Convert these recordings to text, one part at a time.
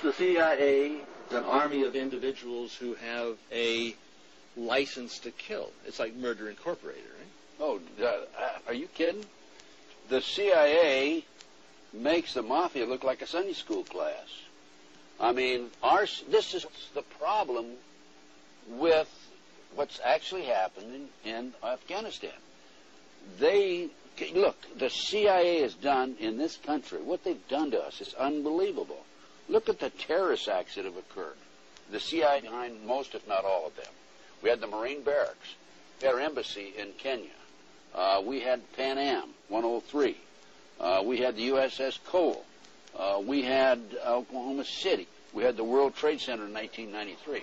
the CIA an army of individuals who have a license to kill? It's like Murder Incorporated, right? Oh, are you kidding? The CIA makes the mafia look like a Sunday school class. I mean, this is the problem with what's actually happened in Afghanistan. Look, the CIA has done in this country, what they've done to us is unbelievable. Look at the terrorist acts that have occurred. The CIA behind most, if not all of them. We had the Marine barracks. We had our embassy in Kenya. We had Pan Am 103. We had the USS Cole. We had Oklahoma City. We had the World Trade Center in 1993.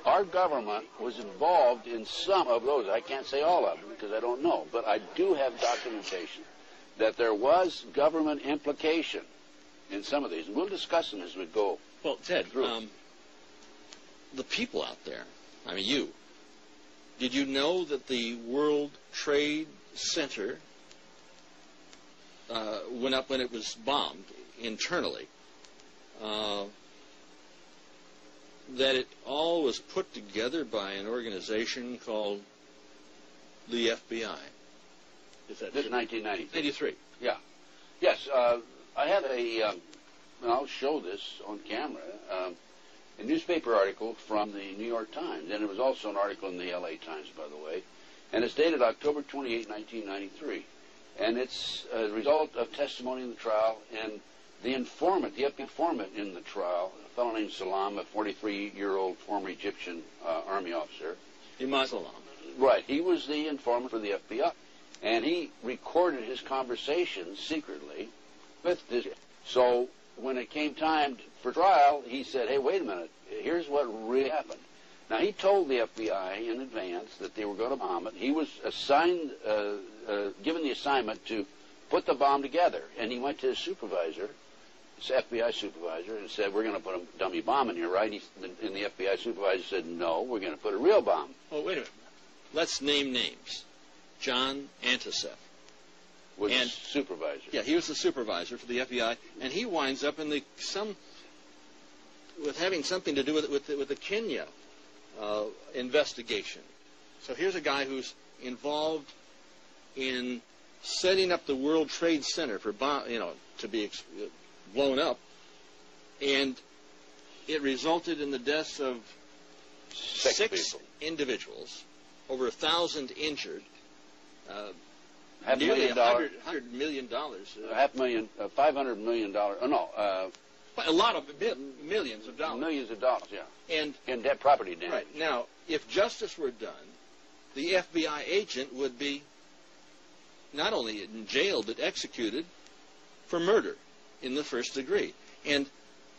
Our government was involved in some of those. I can't say all of them because I don't know, but I do have documentation that there was government implication in some of these. And we'll discuss them as we go. Well, Ted, the people out there, I mean, did you know that the World Trade Center went up when it was bombed internally? That it all was put together by an organization called the FBI. Is that 1993? 83. Yeah. Yes. I had and I'll show this on camera, a newspaper article from the New York Times, and it was also an article in the LA Times, by the way, and it's dated October 28, 1993, and it's a result of testimony in the trial, and the informant, the FBI informant in the trial, a fellow named Salam, a 43-year-old former Egyptian army officer. Imam Salam. Right. He was the informant for the FBI. And he recorded his conversations secretly with this. So when it came time for trial, he said, hey, wait a minute. Here's what really happened. Now, he told the FBI in advance that they were going to bomb it. He was assigned, given the assignment to put the bomb together. And he went to his supervisor, his FBI supervisor, and said, we're going to put a dummy bomb in here, right? And the FBI supervisor said, no, we're going to put a real bomb. Oh, wait a minute. Let's name names. John Antisef was the supervisor. Yeah, he was the supervisor for the FBI, and he winds up in with having something to do with the Kenya investigation. So here's a guy who's involved in setting up the World Trade Center for to be blown up, and it resulted in the deaths of six individuals, over 1,000 injured. Nearly $100 million. $500 million. A lot of millions of dollars. Millions of dollars, yeah. And in debt property damage. Right. Now, if justice were done, the FBI agent would be not only in jail, but executed for murder in the first degree. And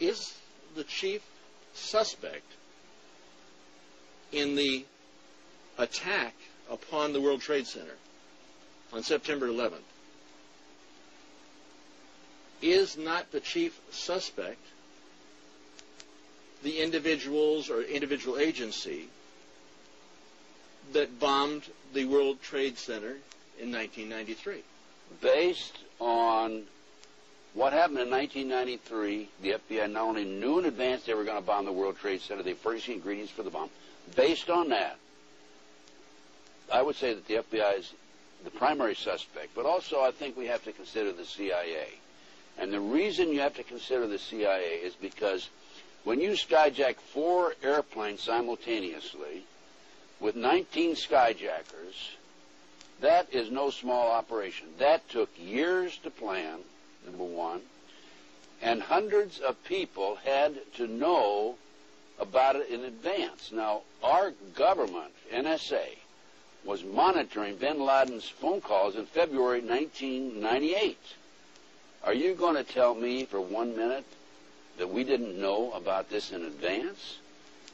is the chief suspect in the attack upon the World Trade Center on September 11th, is not the chief suspect the individuals or individual agency that bombed the World Trade Center in 1993? Based on what happened in 1993, the FBI not only knew in advance they were going to bomb the World Trade Center, they furnished the ingredients for the bomb. Based on that, I would say that the FBI is the primary suspect, but also I think we have to consider the CIA. And the reason you have to consider the CIA is because when you skyjack 4 airplanes simultaneously with 19 skyjackers, that is no small operation. That took years to plan, number one, and hundreds of people had to know about it in advance. Now, our government, NSA, was monitoring bin Laden's phone calls in February 1998. Are you going to tell me for 1 minute that we didn't know about this in advance?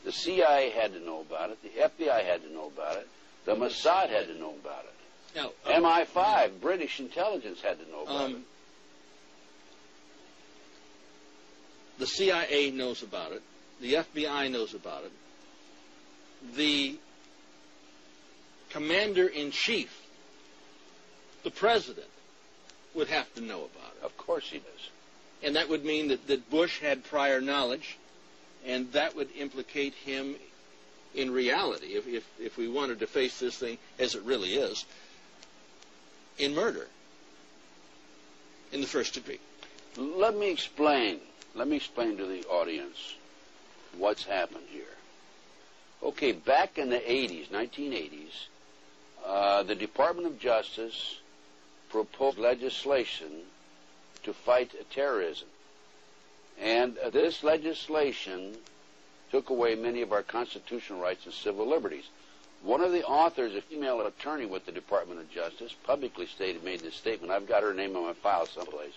The CIA had to know about it. The FBI had to know about it. The Mossad had to know about it. Now, MI5, British intelligence, had to know about it. The CIA knows about it. The FBI knows about it. The commander-in-chief, the president, would have to know about it. Of course he does. And that would mean that Bush had prior knowledge, and that would implicate him in reality, if we wanted to face this thing as it really is, in murder in the first degree. Let me explain to the audience what's happened here. Okay, back in the 80s, 1980s, the Department of Justice proposed legislation to fight terrorism. And this legislation took away many of our constitutional rights and civil liberties. One of the authors, a female attorney with the Department of Justice, publicly made this statement. I've got her name on my file someplace,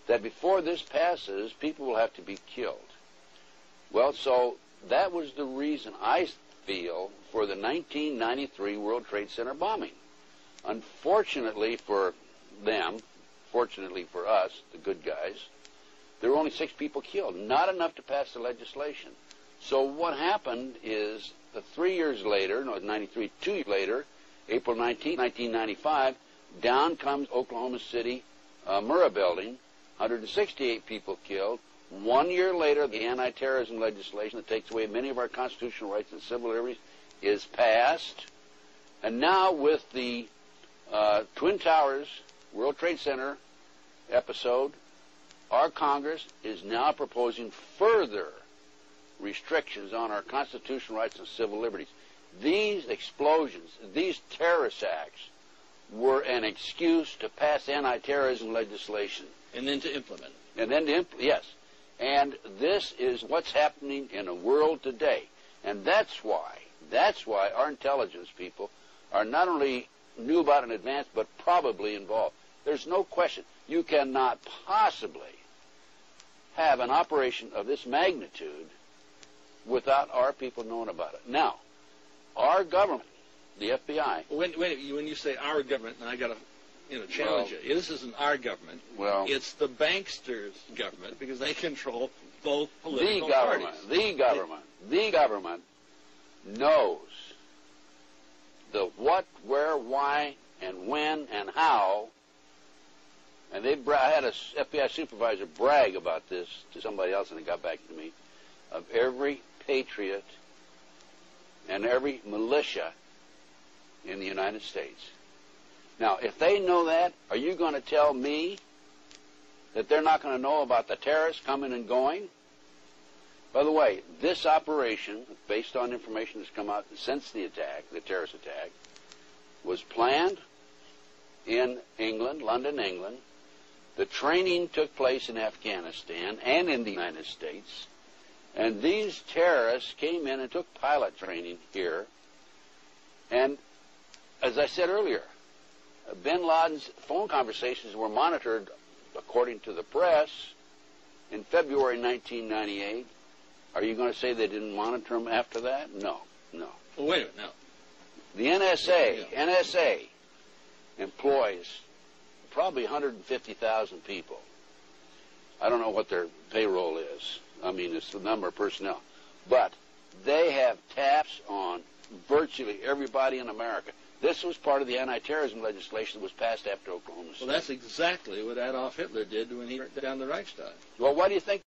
that before this passes, people will have to be killed. Well, so that was the reason, I feel, for the 1993 World Trade Center bombing. Unfortunately for them, fortunately for us, the good guys, there were only 6 people killed, not enough to pass the legislation. So what happened is that 3 years later, no, 93, 2 years later, April 19, 1995, down comes Oklahoma City Murrah building, 168 people killed. 1 year later, the anti-terrorism legislation that takes away many of our constitutional rights and civil liberties is passed. And now with the Twin Towers World Trade Center episode, our Congress is now proposing further restrictions on our constitutional rights and civil liberties. These explosions, these terrorist acts, were an excuse to pass anti-terrorism legislation. And then to implement it. And then to yes. And this is what's happening in the world today. And that's why our intelligence people are not only knew about it in advance, but probably involved. There's no question. You cannot possibly have an operation of this magnitude without our people knowing about it. Now, our government, the FBI... When you say our government, and I got to challenge you. This isn't our government. Well, it's the banksters' government, because they control both political parties. The government knows the what, where, why, and when, and how. And I had a FBI supervisor brag about this to somebody else, and it got back to me, of every patriot and every militia in the United States. Now, if they know that, are you going to tell me that they're not going to know about the terrorists coming and going? By the way, this operation, based on information that's come out since the attack, the terrorist attack, was planned in England, London, England. The training took place in Afghanistan and in the United States. And these terrorists came in and took pilot training here. And as I said earlier, bin Laden's phone conversations were monitored, according to the press, in February 1998. Are you going to say they didn't monitor them after that? No. Well, wait a minute, no. The NSA employs probably 150,000 people. I don't know what their payroll is. I mean, it's the number of personnel. But they have taps on virtually everybody in America. This was part of the anti-terrorism legislation that was passed after Oklahoma City. Well, that's exactly what Adolf Hitler did when he burnt down the Reichstag. Well, why do you think